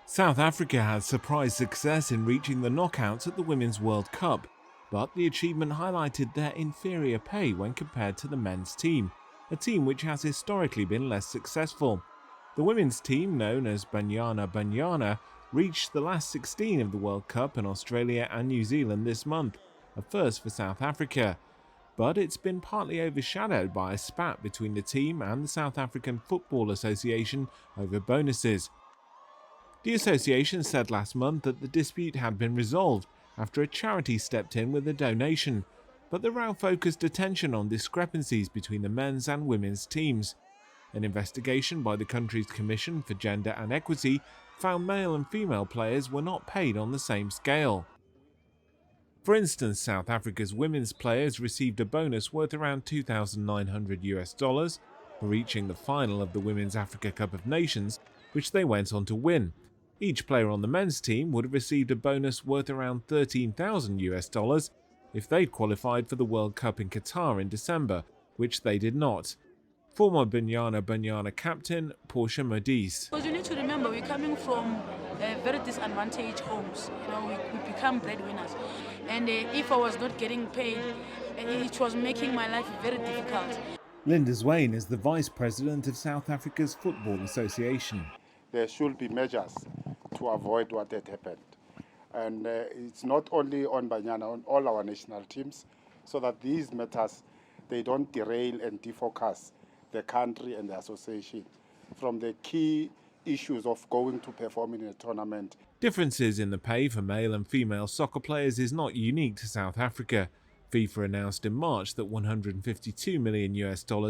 South Africa had surprise success in reaching the knockouts at the Women's World Cup, but the achievement highlighted their inferior pay when compared to the men's team, a team which has historically been less successful. The women's team, known as Banyana Banyana, reached the last 16 of the World Cup in Australia and New Zealand this month, a first for South Africa. But it's been partly overshadowed by a spat between the team and the South African Football Association over bonuses. The association said last month that the dispute had been resolved after a charity stepped in with a donation, but the row focused attention on discrepancies between the men's and women's teams. An investigation by the country's Commission for Gender and Equity found male and female players were not paid on the same scale. For instance, South Africa's women's players received a bonus worth around $2,900 for reaching the final of the Women's Africa Cup of Nations, which they went on to win. Each player on the men's team would have received a bonus worth around $13,000 if they'd qualified for the World Cup in Qatar in December, which they did not. Former Banyana Banyana captain Portia Modise. Because you need to remember, we're coming from very disadvantaged homes. We become breadwinners. And if I was not getting paid, it was making my life very difficult. Linda Zwane is the vice president of South Africa's Football Association. There should be measures to avoid what had happened. And it's not only on Banyana, on all our national teams, so that these matters, they don't derail and defocus the country and the association from the key issues of going to perform in a tournament. Differences in the pay for male and female soccer players is not unique to South Africa. FIFA announced in March that $152 million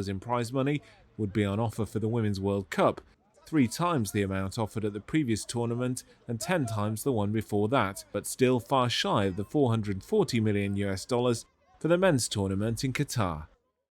in prize money would be on offer for the Women's World Cup, 3 times the amount offered at the previous tournament and 10 times the one before that, but still far shy of the $440 million for the men's tournament in Qatar.